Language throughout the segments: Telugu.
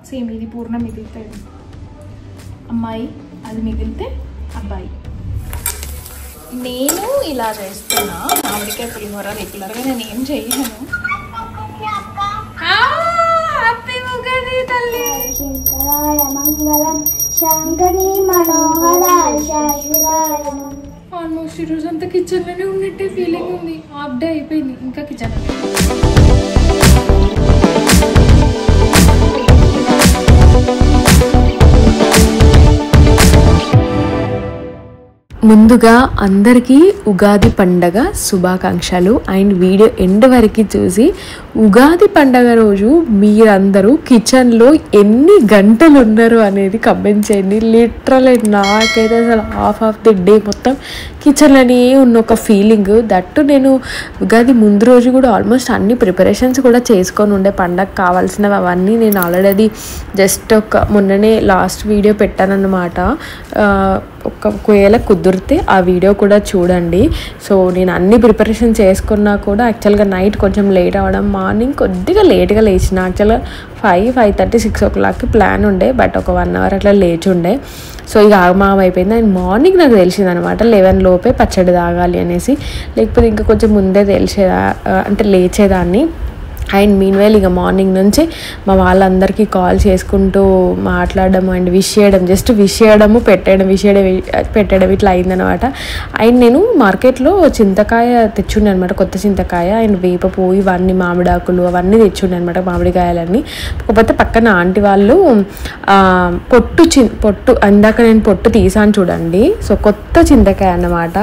సేమ్ ఇది పూర్ణ మిగులుతాడు అమ్మాయి, అది మిగిలితే అబ్బాయి. నేను ఇలా చేస్తున్నా మామిడికాయ పులిహోర. రెగ్యులర్గా నేను ఏం చేయను. హ్యాపీ ఉగాది తల్లి. ఆల్మోస్ట్ ఈరోజు అంతా కిచెన్లోనే ఉన్నట్టే ఫీలింగ్ ఉంది. హాఫ్ డే అయిపోయింది, ఇంకా కిచెన్. ముందుగా అందరికీ ఉగాది పండగ శుభాకాంక్షలు. అండ్ వీడియో ఎండ్ వరకు చూసి ఉగాది పండగ రోజు మీరందరూ కిచెన్లో ఎన్ని గంటలు ఉన్నారు అనేది కమెంట్ చేయండి. లిటరల్లీ నాకైతే అసలు హాఫ్ ఆఫ్ ది డే మొత్తం కిచెన్లోనే ఉన్న ఒక ఫీలింగ్. దట్టు నేను ఉగాది ముందు రోజు కూడా ఆల్మోస్ట్ అన్ని ప్రిపరేషన్స్ కూడా చేసుకొని ఉండే, పండగ కావాల్సినవి అవన్నీ నేను ఆల్రెడీ జస్ట్ మొన్ననే లాస్ట్ వీడియో పెట్టానన్నమాట. ఒకవేళ కుదిరితే ఆ వీడియో కూడా చూడండి. సో నేను అన్ని ప్రిపరేషన్ చేసుకున్నా కూడా యాక్చువల్గా నైట్ కొంచెం లేట్ అవ్వడం, మార్నింగ్ కొద్దిగా లేట్గా లేచిన. యాక్చువల్గా 5:30, 6 o'clockకి ప్లాన్ ఉండే, బట్ ఒక 1 hour అట్లా లేచి ఉండే. సో ఇక ఆగమాగం అయిపోయింది. అండ్ మార్నింగ్ నాకు తెలిసింది అనమాట 11 లోపే పచ్చడి తాగాలి అనేసి, లేకపోతే ఇంకా కొంచెం ముందే అంటే లేచేదాన్ని. అండ్ మీన్వైల్ ఇక మార్నింగ్ నుంచి మా వాళ్ళందరికీ కాల్ చేసుకుంటూ మాట్లాడడం అండ్ విష్ చేయడం, జస్ట్ విష్ చేయడము పెట్టడం ఇట్లా అయిందనమాట. అండ్ నేను మార్కెట్లో చింతకాయ తెచ్చుండే అనమాట, కొత్త చింతకాయ అండ్ వేప పువ్వు ఇవన్నీ, మామిడాకులు అవన్నీ తెచ్చుండే అనమాట, మామిడికాయలన్నీ. కాకపోతే పక్కన ఆంటీ వాళ్ళు పొట్టు అందాక నేను పొట్టు తీసాను చూడండి. సో కొత్త చింతకాయ అన్నమాట,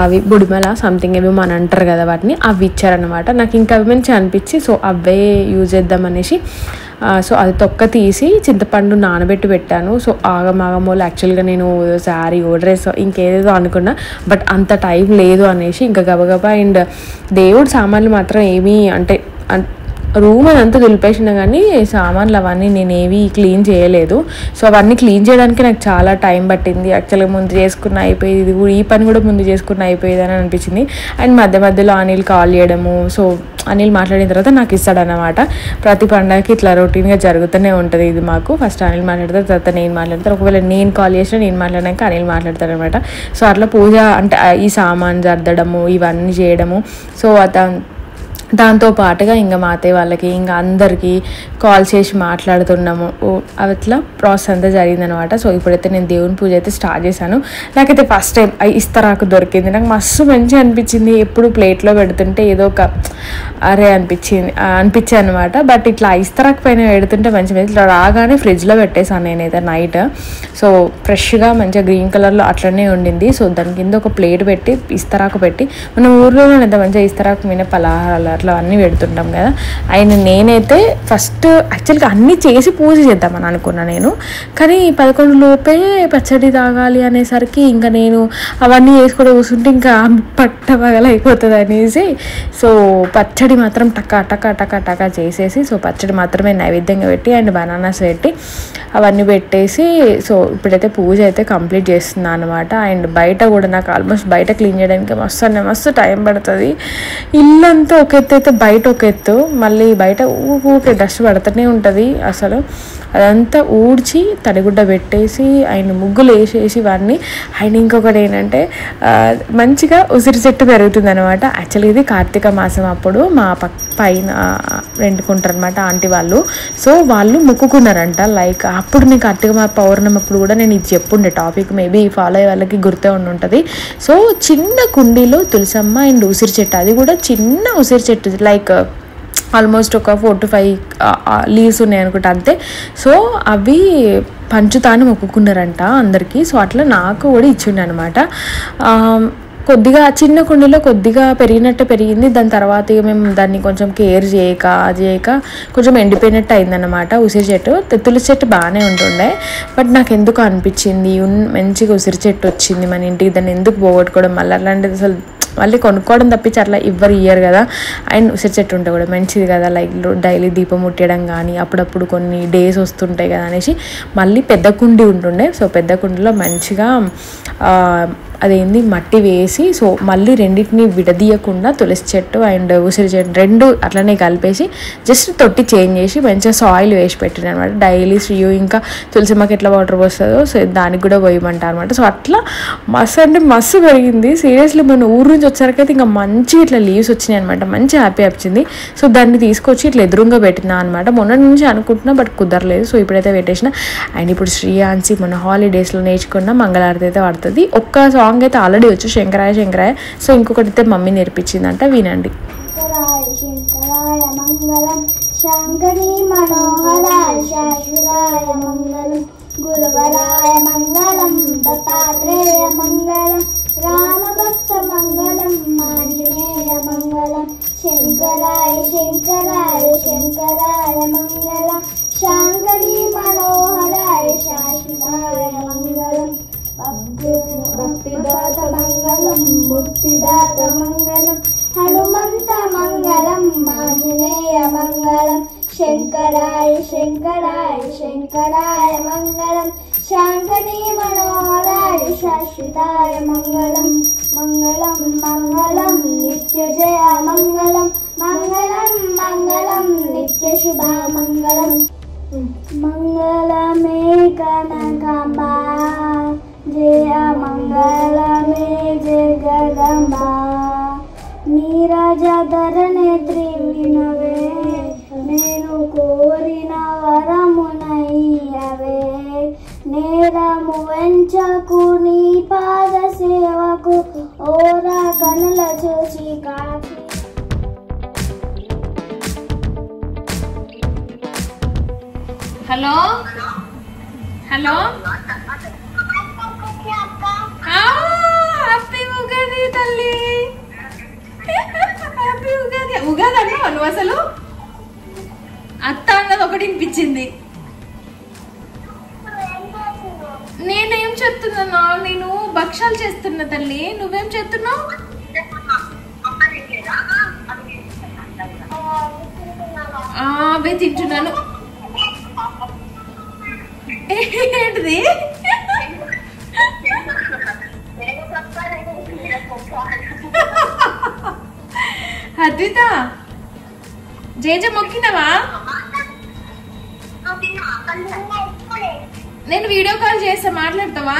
అవి బుడిమల సంథింగ్ ఏమో అని అంటారు కదా, వాటిని అవి ఇచ్చారనమాట. నాకు ఇంకా అవి మంచిగా అనిపించి సో అవే యూజ్ చేద్దామనేసి సో అది తొక్క తీసి చింతపండు నానబెట్టి పెట్టాను. సో ఆగమాగమోలు యాక్చువల్గా నేను శారీ డ్రెస్ ఇంకేదేదో అనుకున్నా, బట్ అంత టైం లేదు అనేసి ఇంకా గబగబా. అండ్ దేవుడు సామాన్లు మాత్రం ఏమీ అంటే రూమ్ అదంతా దులిపేసినా కానీ సామాన్లు అవన్నీ నేను ఏవి క్లీన్ చేయలేదు. సో అవన్నీ క్లీన్ చేయడానికి నాకు చాలా టైం పట్టింది. యాక్చువల్గా ముందు చేసుకున్న అయిపోయేది, ఈ పని కూడా ముందు చేసుకున్న అయిపోయేది అని అనిపించింది. అండ్ మధ్యలో అనిల్ కాల్ చేయడము, సో అనిల్ మాట్లాడిన తర్వాత నాకు ఇస్తాడన్నమాట. ప్రతి పండగకి ఇట్లా రొటీన్గా జరుగుతూనే ఉంటుంది ఇది మాకు. ఫస్ట్ అనిల్ మాట్లాడతారు, తర్వాత నేను మాట్లాడతాను. ఒకవేళ నేను కాల్ చేసినా నేను మాట్లాడాక అనిల్ మాట్లాడతారు అనమాట. సో అట్లా పూజ అంటే ఈ సామాన్ సర్దడము ఇవన్నీ చేయడము. సో దాంతో పాటుగా ఇంకా మా అత్తయ్య వాళ్ళకి ఇంకా అందరికీ కాల్ చేసి మాట్లాడుతున్నాము. అట్లా ప్రాసెస్ అంతా జరిగిందనమాట. సో ఇప్పుడైతే నేను దేవుని పూజ అయితే స్టార్ట్ చేశాను. నాకైతే ఫస్ట్ టైం ఇస్తరాకు దొరికింది. నాకు మస్తు మంచిగా అనిపించింది. ఎప్పుడు ప్లేట్లో పెడుతుంటే ఏదో ఒక అనిపించింది అనమాట. బట్ ఇట్లా ఇస్తరాకు పైన పెడుతుంటే మంచిగా ఇట్లా రాగానే ఫ్రిడ్జ్లో పెట్టేశాను నేనైతే నైట్. సో ఫ్రెష్గా మంచిగా గ్రీన్ కలర్లో అట్లనే ఉండింది. సో దాని కింద ఒక ప్లేట్ పెట్టి ఇస్తరాకు పెట్టి, మన ఊర్లోనే ఎంత మంచిగా ఇస్తరాకు మీద పలహారాలు అట్లా అన్నీ పెడుతుంటాం కదా. ఆయన నేనైతే ఫస్ట్ యాక్చువల్గా అన్నీ చేసి పూజ చేద్దామని అనుకున్నా నేను, కానీ 11 లోపే పచ్చడి తాగాలి అనేసరికి ఇంకా నేను అవన్నీ వేసుకొని కూర్చుంటే ఇంకా పట్టబగలైపోతుంది అనేసి సో పచ్చడి మాత్రం టకా చేసేసి, సో పచ్చడి మాత్రమే నైవేద్యంగా పెట్టి అండ్ బనానాస్ పెట్టి అవన్నీ పెట్టేసి సో ఇప్పుడైతే పూజ అయితే కంప్లీట్ చేస్తున్నాను అనమాట. అండ్ బయట కూడా నాకు ఆల్మోస్ట్ బయట క్లీన్ చేయడానికి మస్తు టైం పడుతుంది. ఇల్లంతా ఒక ఎత్తు అయితే బయట ఒక ఎత్తు, మళ్ళీ బయట ఊకే డస్ట్ పడుతూనే ఉంటుంది. అసలు అదంతా ఊడ్చి తడిగుడ్డ పెట్టేసి ఆయన ముగ్గులు వేసేసి ఇవన్నీ. ఆయన ఇంకొకటి ఏంటంటే మంచిగా ఉసిరి చెట్టు పెరుగుతుంది అనమాట. యాక్చువల్లీ ఇది కార్తీక మాసం అప్పుడు మా పైన రెండుకుంటారు అనమాట ఆంటీ వాళ్ళు. సో వాళ్ళు మొక్కుకున్నారంట. లైక్ అప్పుడు నేను కార్తీక పౌర్ణమి అప్పుడు కూడా నేను ఇది చెప్పుండే టాపిక్, మేబీ ఫాలో అయ్యే వాళ్ళకి గుర్తే ఉంటుంది. సో చిన్న కుండీలో తులసమ్మ అండ్ ఉసిరి చెట్టు, అది కూడా చిన్న ఉసిరి చెట్టు, లైక్ ఆల్మోస్ట్ ఒక 4 to 5 లీవ్స్ ఉన్నాయి అనుకుంటా అంతే. సో అవి పంచుతాను మొక్కుకున్నారంట అందరికీ. సో అట్లా నాకు కూడా ఇచ్చిండే అనమాట. కొద్దిగా చిన్న కుండీలో కొద్దిగా పెరిగినట్టు పెరిగింది. దాని తర్వాత ఇక మేము దాన్ని కొంచెం కేర్ చేయక కొంచెం ఎండిపోయినట్టు అయిందన్నమాట ఉసిరి చెట్టు. తులసి చెట్టు బాగానే ఉంటుండే, బట్ నాకు ఎందుకు అనిపించింది మంచిగా ఉసిరి చెట్టు వచ్చింది మన ఇంటికి, దాన్ని ఎందుకు పోగొట్టుకోవడం, మళ్ళీ అలాంటిది అసలు మళ్ళీ కొనుక్కోవడం తప్పించి అట్లా ఎవ్వరు ఇయ్యరు కదా. అండ్ ఉసిరి చెట్టు ఉంటే కూడా మంచిది కదా, లైక్ డైలీ దీపం ముట్టడం కానీ అప్పుడప్పుడు కొన్ని డేస్ వస్తుంటాయి కదా అనేసి మళ్ళీ పెద్ద కుండీ ఉంటుండే. సో పెద్ద కుండీలో మంచిగా అదేంది మట్టి వేసి సో మళ్ళీ రెండింటిని విడదీయకుండా తులసి చెట్టు అండ్ ఉసిరి చెట్టు రెండు అట్లనే కలిపేసి జస్ట్ తొట్టి చేంజ్ చేసి మంచిగా సాయిల్ వేసి పెట్టిన అనమాట. డైలీ శ్రీయు ఇంకా తులసిమ్మకి ఎట్లా వాటర్ పోస్తుందో సో దానికి కూడా పోయమంటారు అనమాట. సో అట్లా మస్తు అంటే మస్తు పెరిగింది సీరియస్లీ. మన ఊరు నుంచి వచ్చేసరికైతే ఇంకా మంచిగా ఇట్లా లీవ్స్ వచ్చినాయి అనమాట. మంచి హ్యాపీ వచ్చింది. సో దాన్ని తీసుకొచ్చి ఇట్లా ఎదురుగా పెట్టినా అనమాట. మొన్న నుంచి అనుకుంటున్నా బట్ కుదరలేదు. సో ఇప్పుడైతే పెట్టేసిన. అండ్ ఇప్పుడు శ్రీయాన్సి మన హాలిడేస్లో నేర్చుకున్న మంగళారతి అయితే పడుతుంది. ఒక్క సాంగ్ అయితే ఆల్రెడీ వచ్చు, శంకరాయ శంకరాయ. సో ఇంకొకటి అయితే మమ్మీ నేర్పించిందంట, వినండి. శంకరాయ మంగళం శంకరీ మనోహరాయ శాశ్వతాయ మంగళం గురువరాయ మంగళం దత్తాత్రేయ మంగళం రామభక్త మంగళం ఆంజనేయ మంగళం శంకరాయ శంకరాయ శంకరాయ మంగళం శాంకరీ మనోహరాయ శాశ్వతాయ మంగళం భక్తిదాత మంగళం ముక్తిదాత మంగళం హనుమంత మంగళం ఆంజనేయ మంగళం శంకరాయ శంకరాయ శంకరాయ మంగళం శాంకరీ మనోహరాయ శాశ్వతాయ మంగళం మంగళం మంగళం నిత్య జయ మంగళం మంగళం మంగళం నిత్య శుభ మంగళం మంగళమే కనకాంబా జయ మంగళమే జగదంబా నీరజధరనేత్రి వినవే నేను కోరిన వరమునయ్యవే నేరము వెంచకు నీ పాద సేవకు ఓరా కనుల చూసి కాకి. హలో హలో హ్యాపీ ఉగాది తల్లి. హ్యాపీ ఉగాది. ఉగాది అన్నావు నువ్వు అసలు? అత్త అన్నది ఒకటి వినిపించింది. నేనేం చెప్తున్నా? నేను భక్షాలు చేస్తున్నా తల్లి. నువ్వేం చేస్తున్నావు? అవే తింటున్నాను. ఏంటిది? అద్విత జేజ మొక్కినవా? నేను వీడియో కాల్ చేస్తా, మాట్లాడతావా?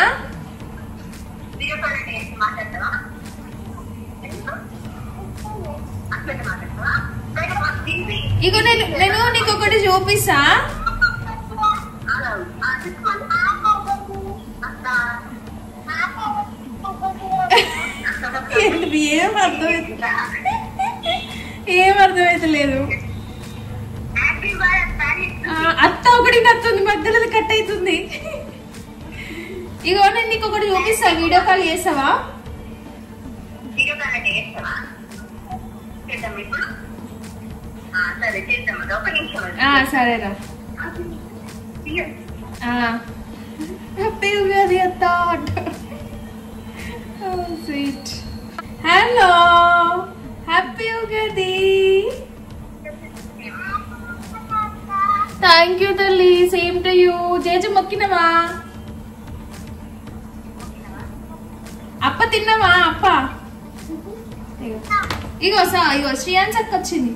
ఇగో నేను నీకు ఒకటి చూపిస్తా. ఏం అర్థమైతలేదు. అత్త ఒకటి నచ్చుంది, మధ్యలో కట్ అవుతుంది. ఇగో నేను నీకు ఒకటి చూపిస్తా, వీడియో కాల్ చేస్తావా? సరేరా. హ్యాపీ ఉగాది అత్త. Sweet. Hello happy Ugadi. Thank you తల్లి. Same to you. జేజ మొక్కినవా? అప్ప తిన్నావా? అప్ప ఇగో ఇగో శ్రీయాన్స్ అక్క వచ్చింది.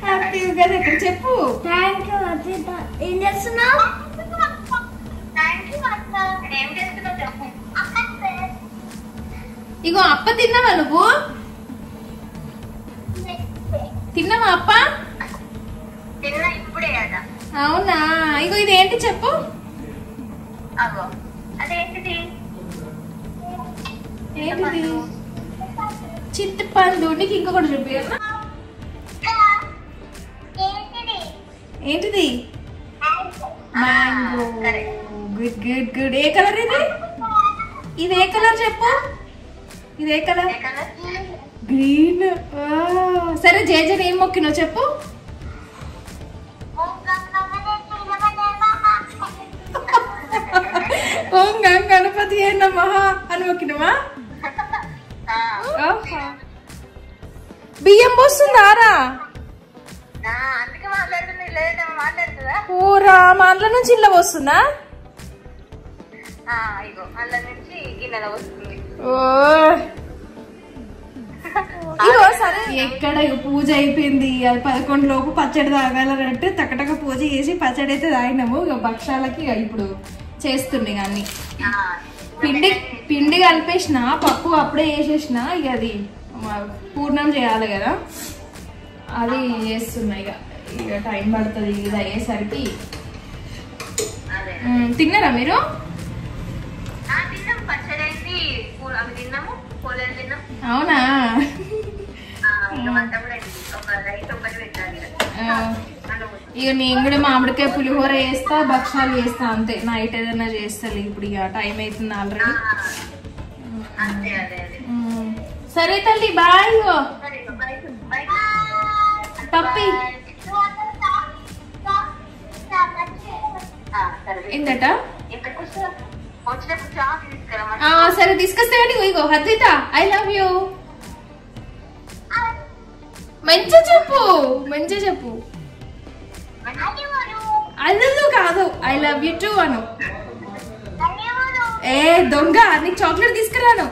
హ్యాపీ ఉగాది అక్కడ చెప్పు. థ్యాంక్ యూ అత్త. ఏం చేస్తున్నావు? ఇగో అప్ప తిన్నావా నువ్వు? తిన్నావా అప్ప? అవునా? ఇగో ఇది ఏంటి చెప్పు. ఏంటిది? చింతపండు. నీకు ఇంకొకటి చూపి. ఏంటిది? మ్యాంగో. Good good good. ఏ కలర్ ఇది? ఇది ఏ కలర్ చెప్పు. ఇది ఏ కలర్? గ్రీన్. సరే జేజన్ ఏం మొక్కినో చెప్పు. ఓం గం గణపతి నమః అని మొక్కినవా? బియ్యం పోస్తుందారా? అందుకే మాట్లాడుతుంది. ఊరా మా అందులో నుంచి ఇళ్ళ వస్తుందా? సరే ఎక్కడ పూజ అయిపోయింది. అది 11 లోపు పచ్చడి తాగాలంటే తక్కటక పూజ చేసి పచ్చడి అయితే తాగినాము. ఇక భక్షాలకి ఇప్పుడు చేస్తున్నాయి అన్ని. పిండి కలిపేసిన, పప్పు అప్పుడే వేసేసిన. ఇక అది పూర్ణం చేయాలి కదా, అది చేస్తున్నా. ఇక టైం పడుతుంది ఇది అయ్యేసరికి. తిన్నారా మీరు? అవునా? ఇక నేను కూడా మామిడికాయ పులిహోర చేస్తా, భక్షాలు చేస్తా అంతే. నైట్ ఏదైనా చేస్తాను. ఇప్పుడు ఇక టైం అవుతుంది ఆల్రెడీ. సరే తల్లి, బాయ్. పప్పి ఏందట? సరే తీసుకొస్తే ఇగో హద్దిత, ఐ లవ్ యూ మంచిగా చెప్పు, మంచిగా చెప్పు. అల్లు కాదు, ఐ లవ్ యూ టూ అను. ఏ దొంగ, నీకు చాక్లెట్ తీసుకురాను.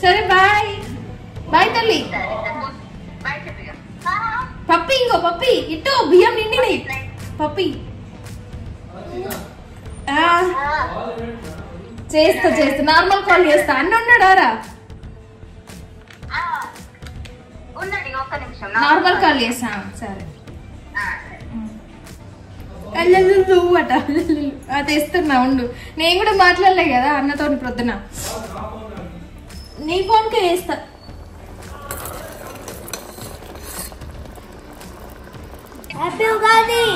సరే బాయ్. బాయ్ తల్లి. పప్పి ఇంకో పప్పి ఇటు బియ్యం నిండి పప్పి. చేస్తా నార్మల్ కాల్ చేస్తా. అన్న ఉన్నాడారా? నార్మల్ కాల్ చేస్తా. సరే అట తెస్తున్నా ఉండు. నేను కూడా మాట్లాడలే కదా అన్నతో ప్రొద్దున. నీ ఫోన్కే చేస్తా. హ్యాపీ ఉగాది.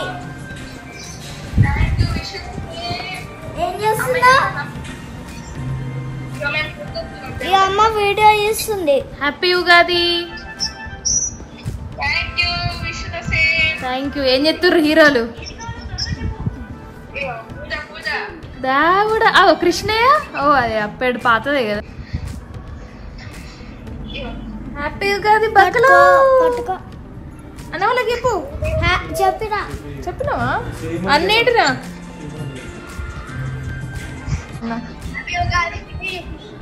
ఏం చేస్తున్నా? ఈ అమ్మ వీడియో చేస్తుంది. హ్యాపీ ఉగాది. Thank you. ఏం చెప్తుర్రు హీరోలు? దావుడా కృష్ణయ్య. ఓ అది అప్పేడు పాతదే కదా. హ్యాపీ ఉగాది. బట్టలు అన్న వాళ్ళకి చెప్పు. చెప్పినావా? అన్నేటిరా?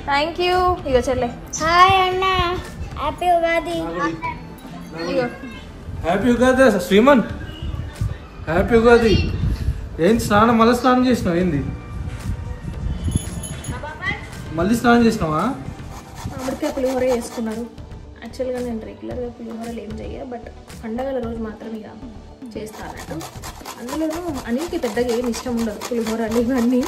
Thank you. ఇగో చెల్లె. హాయ్ అన్న, హ్యాపీ ఉగాది. ఇగో హ్యాపీ ఉగాది శ్రీమన్. హ్యాపీ ఉగాది. ఏంటి స్నానం? మళ్ళీ స్నానం చేసినావు? ఏంది మళ్ళీ స్నానం చేసినావా? మామిడికాయ పులిహోర చేసుకున్నారు. యాక్చువల్గా నేను రెగ్యులర్గా పులిహోరలు ఏం చెయ్య, బట్ పండగల రోజు మాత్రం ఇక చేస్తానట్టు. అందులోనూ అన్నింటికి పెద్దగా ఏమి ఇష్టం ఉండదు పులిహోరలు. ఇవన్నీ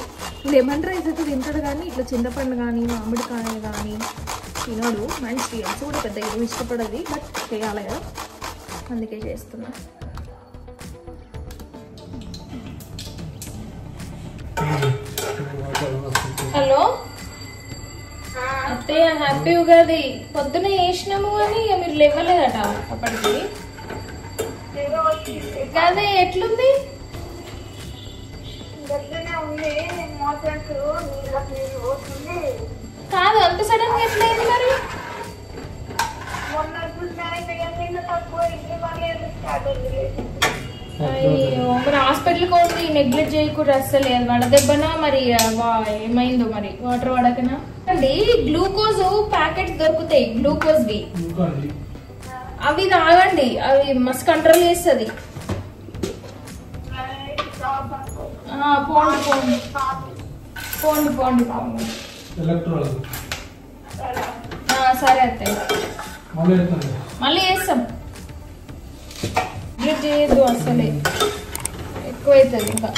లెమన్ రైస్ అయితే తింటాడు, కానీ ఇట్లా చింతపండు కానీ మామిడికాయ కానీ తినడు. మంచి అది కూడా పెద్దగా ఏమి ఇష్టపడది, బట్ చేయాలి కదా, అందుకే చేస్తున్నా. హలో అత్తయ్య, హ్యాపీ ఉగాది. పొద్దున వేసినాము అని మీరు లేవలేదట అప్పటికి. కాదే ఎట్లుంది? కాదు, అంత సడన్ గా ఎట్లయింది మరి? అయ్యో, మరి హాస్పిటల్కి పోండి, నెగ్లెక్ట్ చేయకూడదు అస్సలే. అది వడదెబ్బనా మరి ఏమైందో మరి? వాటర్ వాడకనా అండి? గ్లూకోజ్ ప్యాకెట్స్ దొరుకుతాయి, గ్లూకోజ్ వి, అవి తాగండి. అవి మస్తు కంట్రోల్ చేస్తుంది. పోండి పోండి పోండి పోండి పోండి. సరే అత్తయ్య, మళ్ళీ చేస్తాం. నెగ్లెక్ట్ చేయొద్దు అసలే, ఎక్కువైతుంది ఇంకా.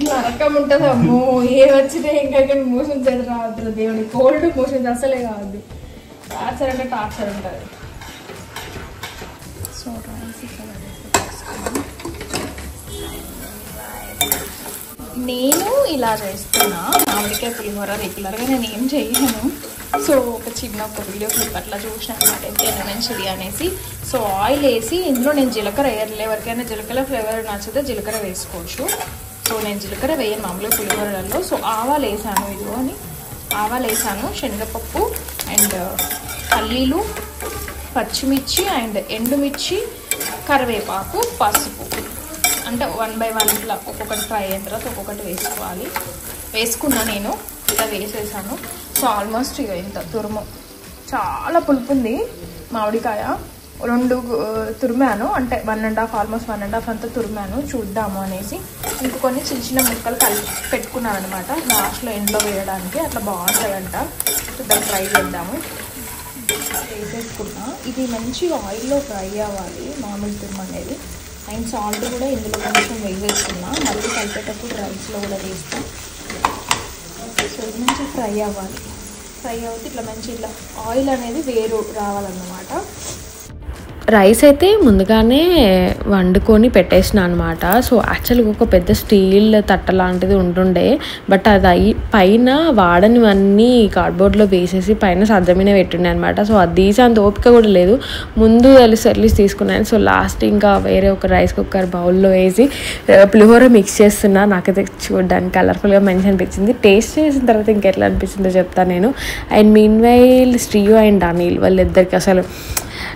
నరకం ఉంటుంది అమ్మో. ఏ వచ్చినా ఇంకా మోషన్స్ అయితే రావద్దు దేవుడి. కోల్డ్ మోషన్స్ అసలే కావద్దు. టార్చర్ అంటే టార్చర్ ఉంటుంది. సో నేను ఇలా చేస్తున్నా మామిడికాయ పులిహోర. రెగ్యులర్గా నేను ఏం చేయను. సో ఒక వీడియో క్లిప్ అట్లా చూసిన అనమాట, ఎంతైనా మంచిది అనేసి. సో ఆయిల్ వేసి ఇందులో నేను జీలకర్ర వేయలే. ఎవరికైనా జీలకర్ర ఫ్లేవర్ నచ్చితే జీలకర్ర వేసుకోవచ్చు. సో నేను జీలకర్ర వేయను మామూలుగా పులిహోరలలో. సో ఆవాలు వేసాను ఇదిగో అని. ఆవాలు వేసాను, శనగపప్పు అండ్ పల్లీలు, పచ్చిమిర్చి అండ్ ఎండుమిర్చి, కరివేపాకు, పసుపు. అంటే 1 by 1 ఇట్లా ఒక్కొక్కటి ఫ్రై అయిన తర్వాత ఒక్కొక్కటి వేసుకున్నా నేను. ఇలా వేసేసాను. సో ఆల్మోస్ట్ ఇక ఇంత తురుము. చాలా పులుపు ఉంది మామిడికాయ. 2 తురిమాను, అంటే 1.5 ఆల్మోస్ట్ 1.5 అంతా తురిమాను చూద్దాము అనేసి. ఇంక కొన్ని చిన్న చిన్న ముక్కలు కలిపి పెట్టుకున్నాను అనమాట లాస్ట్లో ఎండ్లో వేయడానికి. అట్లా బాగుంటాయంట. దాన్ని ఫ్రై చేద్దాము. వేసేసుకున్నా. ఇది మంచి ఆయిల్లో ఫ్రై అవ్వాలి మామిడి తురుము అనేది. అండ్ సాల్ట్ కూడా ఇందులో కొంచెం వేసేసుకున్నా. మళ్ళీ కలిపేటప్పుడు రైస్లో కూడా వేస్తాం. సో ఇది మంచిగా ఫ్రై అవ్వాలి. ఫ్రై అవుతే ఇట్లా మంచి ఇట్లా ఆయిల్ అనేది వేరు రావాలన్నమాట. రైస్ అయితే ముందుగానే వండుకొని పెట్టేసిన అనమాట. సో యాక్చువల్గా ఒక పెద్ద స్టీల్ తట్ట లాంటిది ఉంటుండే, బట్ అది పైన వాడనివన్నీ కార్డ్బోర్డ్లో వేసేసి పైన సజ్జమీన పెట్టుండే అనమాట. సో అది తీసి అంత ఓపిక కూడా లేదు. ముందు వెళ్ళి తీసుకున్నాను. సో లాస్ట్ ఇంకా వేరే ఒక రైస్ కుక్కర్ బౌల్లో వేసి పులిహోర మిక్స్ చేస్తున్నా. నాకైతే చూడడానికి కలర్ఫుల్గా మంచి అనిపించింది. టేస్ట్ చేసిన తర్వాత ఇంకెట్లా అనిపించిందో చెప్తాను నేను. And meanwhile Sriyu and Anil వాళ్ళిద్దరికి అసలు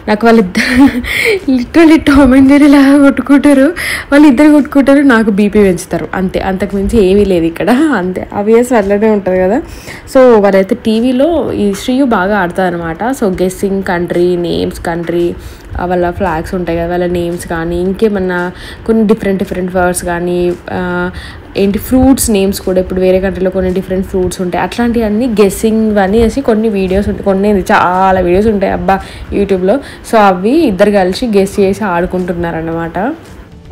నాకు వాళ్ళిద్దరు లిటరలీ టామ్ అండ్ జెర్రీ లాగా కొట్టుకుంటారు. వాళ్ళిద్దరు కొట్టుకుంటారు, నాకు బీపీ పెంచుతారు అంతే. అంతకుమించి ఏమీ లేదు ఇక్కడ. అంతే, అవియస్ అట్లనే ఉంటుంది కదా. సో వాళ్ళైతే టీవీలో ఈ శ్రీయు బాగా ఆడతారు అనమాట. So guessing country names, country వాళ్ళ ఫ్లాగ్స్ ఉంటాయి కదా, వాళ్ళ నేమ్స్ కానీ ఇంకేమన్నా కొన్ని డిఫరెంట్ వర్డ్స్ కానీ ఏంటి ఫ్రూట్స్ నేమ్స్ కూడా ఇప్పుడు వేరే కంట్రీలో కొన్ని డిఫరెంట్ ఫ్రూట్స్ ఉంటాయి. అట్లాంటివన్నీ గెస్సింగ్ అని వేసి కొన్ని వీడియోస్ ఉంటాయి. కొన్ని చాలా వీడియోస్ ఉంటాయి అబ్బా యూట్యూబ్లో. సో అవి ఇద్దరు కలిసి గెస్ చేసి ఆడుకుంటున్నారు అన్నమాట.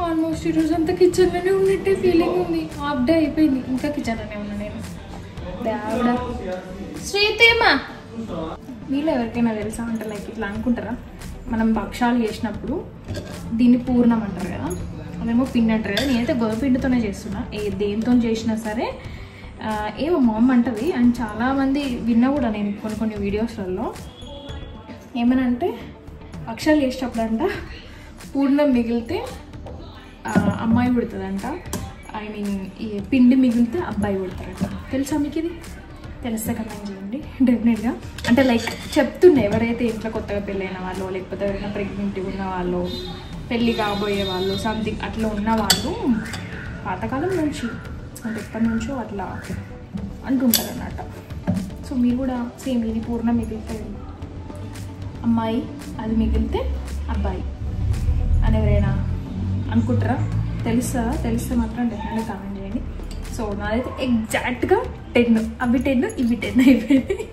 ఆల్మోస్ట్ ఈరోజు అంతా కిచెన్లోనే ఉన్నట్టే ఫీలింగ్ ఉంది. హాఫ్ డే అయిపోయింది, ఇంకా కిచెన్లోనే ఉన్నా నేను. దేవుడా శ్రీతేమా, మీలో ఎవరికైనా తెలుసా అంటే లైక్ ఇట్లా అనుకుంటారా, మనం భక్షాలు చేసినప్పుడు దీన్ని పూర్ణం అంటారు కదా, అదేమో పిండి అంటారు కదా. నేనైతే గోధుమ పిండితోనే చేస్తున్నా. దేంతో చేసినా సరే ఏమో మామ్ అంటది. అండ్ చాలామంది విన్నా కూడా నేను కొన్ని వీడియోస్లలో. ఏమనంటే భక్షాలు చేసేటప్పుడు అంట పూర్ణం మిగిలితే అమ్మాయి పుడుతుందంట. ఐ మీన్ ఈ పిండి మిగిలితే అబ్బాయి పుడతారంట. తెలుసా మీకు ఇది? తెలిస్తే కమెంట్ చేయండి డెఫినెట్గా. అంటే లైక్ చెప్తుండే ఎవరైతే ఇంట్లో కొత్తగా పెళ్ళైన వాళ్ళు, లేకపోతే ఎవరైనా ప్రెగ్నెంట్ ఉన్న వాళ్ళు, పెళ్ళి కాబోయే వాళ్ళు, సంథింగ్ అట్లా ఉన్న వాళ్ళు పాతకాలం నుంచి అంటే ఎప్పటి నుంచో అట్లా అంటుంటారు అన్నమాట. సో మీరు కూడా సేమ్ ఇది పూర్ణం మిగిలితే అమ్మాయి, అది మిగిలితే అబ్బాయి అని ఎవరైనా అనుకుంటారా? తెలిస్తే మాత్రం డెఫినెట్గా కామెంట్ చేయండి. సో నాదైతే ఎగ్జాక్ట్గా 10, అవి 10 ఇవి 10 అయిపోయినాయి.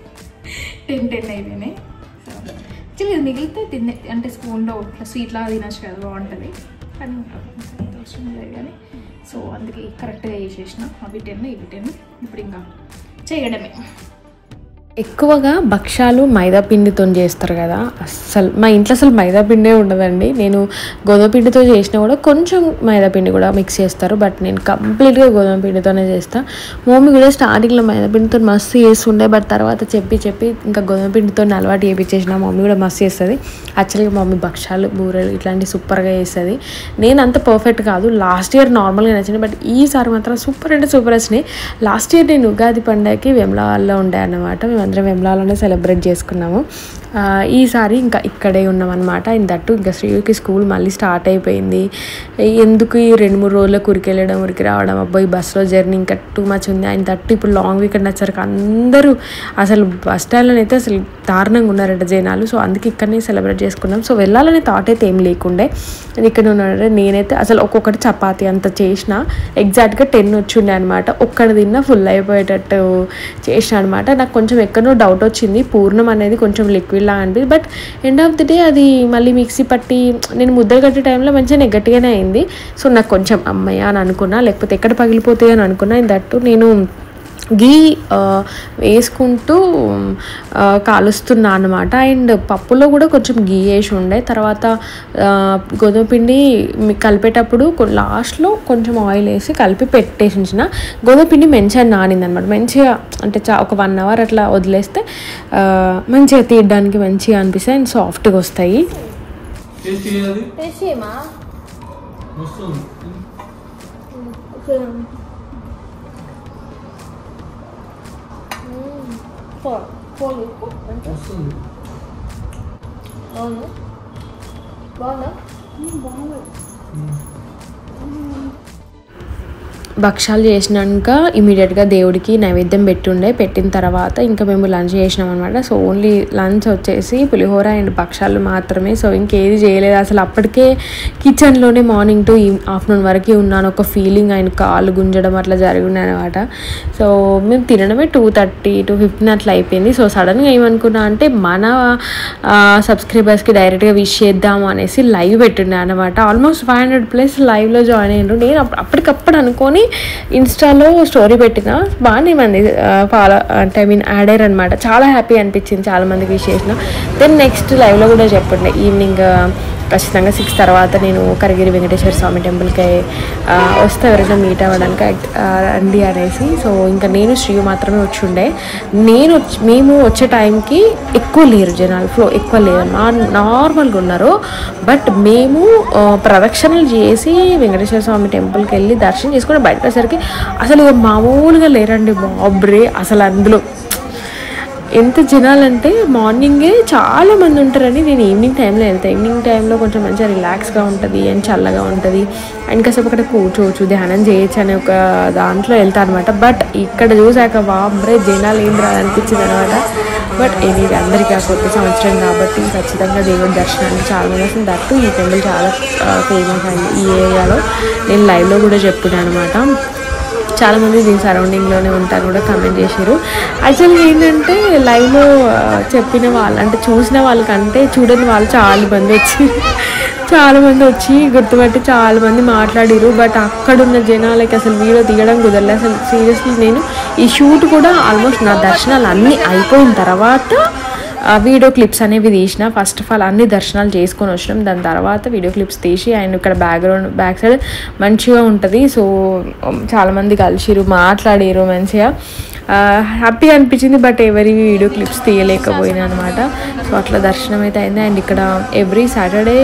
10 అయిపోయినాయి. సో యాక్చువల్లీ ఇది మిగిలితే తినే అంటే స్పూన్లో ఇట్లా స్వీట్లా తినచ్చు కదా, బాగుంటుంది. కానీ అవసరం లేదు కానీ. సో అందుకే కరెక్ట్గా చేసేసిన. అవి 10 ఇవి 10. ఇప్పుడు ఇంకా చేయడమే. ఎక్కువగా భక్షాలు మైదా పిండితో చేస్తారు కదా. అస్సలు మా ఇంట్లో అసలు మైదా పిండే ఉండదండి. నేను గోధుమ పిండితో చేసినా కూడా కొంచెం మైదా పిండి కూడా మిక్స్ చేస్తారు, బట్ నేను కంప్లీట్గా గోధుమ పిండితోనే చేస్తాను. మమ్మీ కూడా స్టార్టింగ్లో మైదా పిండితో మస్తు చేస్తుండే, బట్ తర్వాత చెప్పి ఇంకా గోధుమ పిండితో అలవాటు చేయించేసిన. మమ్మీ కూడా మస్తు చేస్తుంది. యాక్చువల్గా మమ్మీ భక్షాలు, బూరెలు ఇట్లాంటివి సూపర్గా చేస్తుంది. నేను అంత పర్ఫెక్ట్ కాదు. లాస్ట్ ఇయర్ నార్మల్గా నచ్చింది, బట్ ఈసారి మాత్రం సూపర్ అంటే సూపర్ వచ్చినాయి. లాస్ట్ ఇయర్ నేను ఉగాది పండగకి వెమ్లాల్లో ఉండే అన్నమాట. అందరం వెమ్లాలోనే సెలబ్రేట్ చేసుకున్నాము. ఈసారి ఇంకా ఇక్కడే ఉన్నామన్నమాట. ఇంతట్టు ఇంకా శ్రీయుకి స్కూల్ మళ్ళీ స్టార్ట్ అయిపోయింది. ఎందుకు ఈ 2-3 రోజులకు ఉరికి రావడం, అబ్బాయి బస్సులో జర్నీ ఇంకా టూ మచ్ ఉంది. ఆయన తట్టు ఇప్పుడు లాంగ్ వీకెండ్ వచ్చారు. అందరూ అసలు బస్ స్టాండ్లో అయితే అసలు దారుణంగా ఉన్నారంట జనాలు. సో అందుకే ఇక్కడనే సెలబ్రేట్ చేసుకున్నాం. సో వెళ్ళాలనే థాట్ అయితే ఏం లేకుండే. ఇక్కడ ఉన్నాడు. నేనైతే అసలు ఒక్కొక్కటి చపాతీ అంత చేసిన ఎగ్జాక్ట్గా 10 వచ్చిండే అనమాట. ఒక్కటి తిన్నా ఫుల్ అయిపోయేటట్టు చేసిన అనమాట. నాకు కొంచెం ఎక్కడో డౌట్ వచ్చింది, పూర్ణం అనేది కొంచెం లిక్విడ్ లా అనిపింది. But end of the day అది మళ్ళీ మిక్సీ పట్టి నేను ముద్దలు కట్టే టైంలో మంచిగా గట్టిగానే అయింది. సో నాకు కొంచెం అమ్మయ్య అని అనుకున్నా, లేకపోతే ఎక్కడ పగిలిపోతాయి అని అనుకున్నా. దట్టు నేను గీ వేసుకుంటూ కాలుస్తున్నా అనమాట. అండ్ పప్పులో కూడా కొంచెం గీ వేసి ఉండే. తర్వాత గోధుమ పిండి కలిపేటప్పుడు లాస్ట్లో కొంచెం ఆయిల్ వేసి కలిపి పెట్టేసిన. గోధుమ పిండి మంచిగా నానింది అనమాట. మంచిగా అంటే ఒక 1 hour అట్లా వదిలేస్తే మంచిగా తీయడానికి మంచిగా అనిపిస్తాయి అండ్ సాఫ్ట్గా వస్తాయి. వస్తుంది. భక్షాలు చేసినాక ఇమీడియట్గా దేవుడికి నైవేద్యం పెట్టుండే. పెట్టిన తర్వాత ఇంకా మేము లంచ్ చేసినాం అనమాట. సో ఓన్లీ లంచ్ వచ్చేసి పులిహోర అండ్ భక్షాలు మాత్రమే. సో ఇంకేది చేయలేదు అసలు. అప్పటికే కిచెన్లోనే మార్నింగ్ టు ఆఫ్టర్నూన్ వరకు ఉన్నాను. ఒక ఫీలింగ్ ఆయన కాళ్ళు గుంజడం అట్లా జరిగింది అనమాట. సో మేము తినడమే 2:30 to 2:15 అట్లా అయిపోయింది. సో సడన్గా ఏమనుకున్నా అంటే మన సబ్స్క్రైబర్స్కి డైరెక్ట్గా విష్ చేద్దాము అనేసి లైవ్ పెట్టిండే అనమాట. ఆల్మోస్ట్ 500+ లైవ్లో జాయిన్ అయ్యారు. నేను అప్పటికప్పుడు అనుకొని ఇన్స్టాలో స్టోరీ పెట్టిన బాగానే మంది ఫాలో అంటే యాడ్ అయ్యారు అనమాట. చాలా హ్యాపీ అనిపించింది చాలా మందికి విష్ చేసిన. దెన్ నెక్స్ట్ లైవ్లో కూడా చెప్పండి ఈవినింగ్ ఖచ్చితంగా 6 తర్వాత నేను కరిగిరి వెంకటేశ్వర స్వామి టెంపుల్కి వస్తే ఎవరైనా మీట్ అవ్వడానికి రండి అనేసి. సో ఇంకా నేను శ్రీ మాత్రమే వచ్చి ఉండే. మేము వచ్చే టైంకి ఎక్కువ లేరు జనాలు, ఫ్లో ఎక్కువ లేరు, నార్మల్గా ఉన్నారు. బట్ మేము ప్రదక్షిణలు చేసి వెంకటేశ్వర స్వామి టెంపుల్కి వెళ్ళి దర్శనం చేసుకుని బయటకు వచ్చేసరికి అసలు మామూలుగా లేరండి బాబ్రే. అసలు అందులో ఎంత జనాలంటే మార్నింగే చాలా మంది ఉంటారని నేను ఈవినింగ్ టైంలో వెళ్తాను. ఈవినింగ్ టైంలో కొంచెం మంచిగా రిలాక్స్గా ఉంటుంది అండ్ చల్లగా ఉంటుంది అండ్ కాసేపు అక్కడ కూర్చోవచ్చు, ధ్యానం చేయొచ్చు అనే ఒక దాంట్లో వెళ్తాను అనమాట. బట్ ఇక్కడ చూసాక బాబ్రే జనాలు ఏం రాదనిపించింది అనమాట. బట్ ఇది అందరికీ కొత్త సంవత్సరం కాబట్టి ఖచ్చితంగా దేవుడి దర్శనానికి చాలా మంది వస్తుంది. దట్టు ఈ టెంపుల్ చాలా ఫేమస్ అయింది ఈ ఏరియాలో. నేను లైవ్లో కూడా చెప్పున్నాను అనమాట. చాలామంది దీని సరౌండింగ్లోనే ఉంటారు కూడా కమెంట్ చేశారు. యాక్చువల్గా ఏంటంటే లైవ్లో చెప్పిన వాళ్ళు అంటే చూసిన వాళ్ళకంటే చూడని వాళ్ళు చాలామంది వచ్చి గుర్తుపట్టి చాలామంది మాట్లాడారు. బట్ అక్కడున్న జనాలకి అసలు వీడియో తీయడం కుదరలేదు అసలు. సీరియస్లీ నేను ఈ షూట్ కూడా ఆల్మోస్ట్ నా దర్శనాలు అన్నీ అయిపోయిన తర్వాత వీడియో క్లిప్స్ అనేవి తీసిన. ఫస్ట్ ఆఫ్ ఆల్ అన్ని దర్శనాలు చేసుకొని వచ్చినాం. దాని తర్వాత వీడియో క్లిప్స్ తీసి అండ్ ఇక్కడ బ్యాక్ సైడ్ మంచిగా ఉంటుంది. సో చాలామంది కలిసిరు, మాట్లాడారు, మంచిగా హ్యాపీ అనిపించింది. బట్ ఎవరి వీడియో క్లిప్స్ తీయలేకపోయినా అనమాట. సో అట్లా దర్శనం అయితే అయింది. అండ్ ఇక్కడ ఎవ్రీ సాటర్డే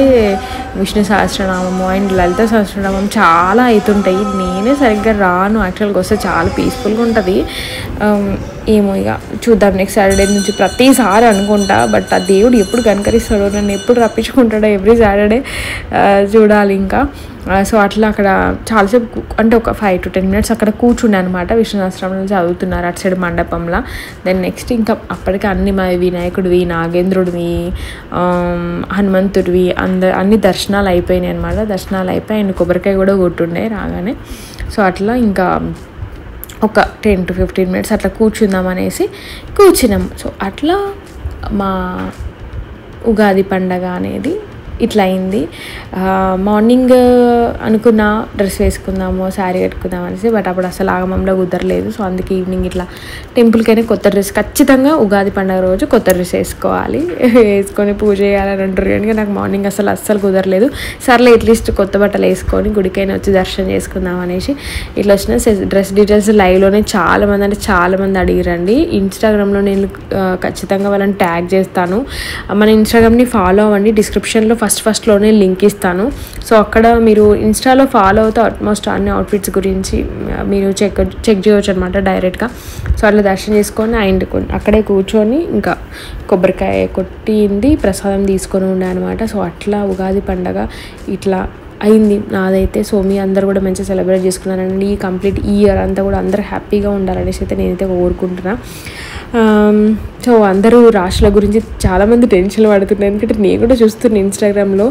విష్ణు సహస్రనామము అండ్ లలిత సహస్రనామం చాలా అవుతుంటాయి. నేనే సరిగ్గా రాను, యాక్చువల్గా వస్తే చాలా పీస్ఫుల్గా ఉంటుంది. ఏమో ఇక చూద్దాం నెక్స్ట్ సాటర్డే నుంచి ప్రతిసారి అనుకుంటా. బట్ ఆ దేవుడు ఎప్పుడు కనకరిస్తాడో, నన్ను ఎప్పుడు రప్పించుకుంటాడో ఎవ్రీ సాటర్డే చూడాలి ఇంకా. సో అట్లా అక్కడ చాలాసేపు అంటే ఒక 5 to 10 minutes అక్కడ కూర్చుండే అనమాట. విష్ణు సహస్రనామాలు చదువుతున్నారు అటు సైడ్ మండపంలో. దెన్ నెక్స్ట్ ఇంకా అప్పటికి అన్ని మా వినాయకుడివి, నాగేంద్రుడివి, హనుమంతుడివి అన్ని దర్శనాలు అయిపోయినాయి అనమాట. దర్శనాలు అయిపోయి అండ్ కొబ్బరికాయ కూడా కొట్టుండే రాగానే. సో అట్లా ఇంకా ఒక 10 to 15 minutes అట్లా కూర్చుందాం అనేసి కూర్చున్నాం. సో అట్లా మా ఉగాది పండగ అనేది ఇట్లా అయింది. మార్నింగ్ అనుకున్న డ్రెస్ వేసుకుందాము, శారీ కట్టుకుందాం అనేసి. బట్ అప్పుడు అసలు ఆగమంలో కుదరలేదు. సో అందుకే ఈవినింగ్ ఇట్లా టెంపుల్కైనా కొత్త డ్రెస్, ఖచ్చితంగా ఉగాది పండుగ రోజు కొత్త డ్రెస్ వేసుకోవాలి, వేసుకొని పూజ చేయాలని అంటారు. కానీ నాకు మార్నింగ్ అస్సలు కుదరలేదు. సర్లే అట్లీస్ట్ కొత్త బట్టలు వేసుకొని గుడికైనా వచ్చి దర్శనం చేసుకుందాం అనేసి ఇట్లా వచ్చిన. డ్రెస్ డీటెయిల్స్ లైవ్లోనే చాలామంది అడిగిరండి. ఇన్స్టాగ్రామ్లో నేను ఖచ్చితంగా వాళ్ళని ట్యాగ్ చేస్తాను. మన ఇన్స్టాగ్రామ్ని ఫాలో అవ్వండి. డిస్క్రిప్షన్లో ఫస్ట్లోనే లింక్ ఇస్తాను. సో అక్కడ మీరు ఇన్స్టాలో ఫాలో అవుతే ఆల్మోస్ట్ అన్ని అవుట్ఫిట్స్ గురించి మీరు చెక్ చేయవచ్చు అనమాట డైరెక్ట్గా. సో అట్లా దర్శనం చేసుకొని అండ్ అక్కడే కూర్చొని ఇంకా కొబ్బరికాయ కొట్టింది ప్రసాదం తీసుకొని ఉండే అనమాట. సో అట్లా ఉగాది పండగ ఇట్లా అయింది నాదైతే. సో మీ అందరు కూడా మంచిగా సెలబ్రేట్ చేసుకున్నారండి. ఈ కంప్లీట్ ఇయర్ అంతా కూడా అందరూ హ్యాపీగా ఉండాలనేసి అయితే నేనైతే కోరుకుంటున్నా. సో అందరూ రాశుల గురించి చాలామంది టెన్షన్ పడుతున్నారు. ఎందుకంటే నేను కూడా చూస్తున్నాను ఇన్స్టాగ్రామ్లో.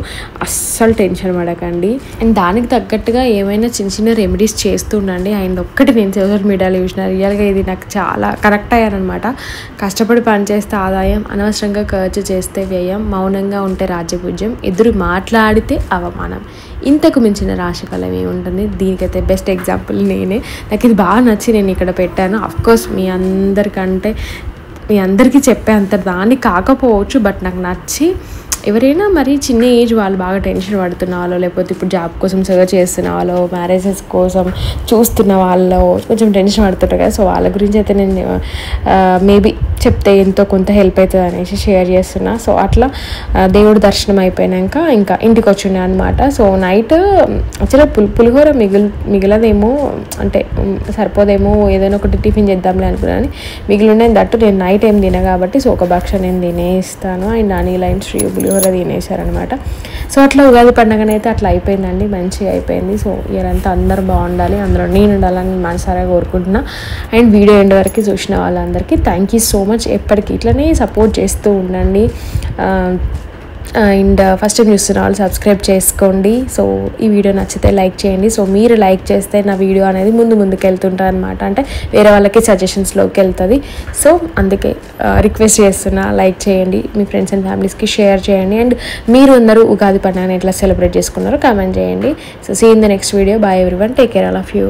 అస్సలు టెన్షన్ పడకండి అండ్ దానికి తగ్గట్టుగా ఏమైనా చిన్న రెమెడీస్ చేస్తుండండి. అండ్ ఒక్కటి నేను సోషల్ మీడియాలో చూసిన రియల్గా ఇది నాకు చాలా కరెక్ట్ అయ్యానమాట. కష్టపడి పనిచేస్తే ఆదాయం, అనవసరంగా ఖర్చు చేస్తే వ్యయం, మౌనంగా ఉంటే రాజ్యపూజ్యం, ఎదురు మాట్లాడితే అవమానం, ఇంతకు మించిన రాశిఫలం ఏముంటుంది. దీనికైతే బెస్ట్ ఎగ్జాంపుల్ నేనే. నాకు ఇది బాగా నచ్చి నేను ఇక్కడ పెట్టాను. అఫ్కోర్స్ మీ అందరికీ చెప్పే అంత దాన్ని కాకపోవచ్చు, బట్ నాకు నచ్చి ఎవరైనా మరి చిన్న ఏజ్ వాళ్ళు బాగా టెన్షన్ పడుతున్న వాళ్ళు, లేకపోతే ఇప్పుడు జాబ్ కోసం సర్చ్ చేస్తున్న వాళ్ళు, మ్యారేజెస్ కోసం చూస్తున్న వాళ్ళు కొంచెం టెన్షన్ పడుతుంటారు కదా. సో వాళ్ళ గురించి అయితే నేను మేబీ చెప్తే ఎంతో కొంత హెల్ప్ అవుతుంది అనేసి షేర్ చేస్తున్నా. సో అట్లా దేవుడు దర్శనం అయిపోయాక ఇంకా ఇంటికి వచ్చిండే అనమాట. సో నైట్ యాక్చువల్గా పులిహోర మిగిలదేమో, అంటే సరిపోదేమో, ఏదైనా ఒకటి టిఫిన్ చేద్దాంలే అనుకున్నాను. మిగిలి ఉండేది దట్టు నేను నైట్ ఏం తిన కాబట్టి సో ఒక భక్ష నేను తినేస్తాను. అండ్ అనిల్ అండ్ శ్రీ పులిహోర తినేశారనమాట. సో అట్లా ఉగాది పండుగనైతే అట్లా అయిపోయిందండి, మంచిగా అయిపోయింది. సో ఇయరంతా అందరూ బాగుండాలి, అందులో నేను ఉండాలని మనసారా కోరుకుంటున్నా. అండ్ వీడియో ఎండ్ వరకు చూసిన వాళ్ళందరికీ థ్యాంక్ యూ సో మచ్. ఎప్పటికీ ఇట్లనే సపోర్ట్ చేస్తూ ఉండండి. అండ్ ఫస్ట్ టైం చూస్తున్న వాళ్ళు సబ్స్క్రైబ్ చేసుకోండి. సో ఈ వీడియో నచ్చితే లైక్ చేయండి. సో మీరు లైక్ చేస్తే నా వీడియో అనేది ముందుకు వెళ్తుంటుంది అనమాట, అంటే వేరే వాళ్ళకి సజెషన్స్లోకి వెళ్తుంది. సో అందుకే రిక్వెస్ట్ చేస్తున్నా, లైక్ చేయండి, మీ ఫ్రెండ్స్ అండ్ ఫ్యామిలీస్కి షేర్ చేయండి. అండ్ మీరు అందరూ ఉగాది పండుగని ఎట్లా సెలబ్రేట్ చేసుకున్నారో కామెంట్ చేయండి. So see in the next video. Bye everyone, take care all of you.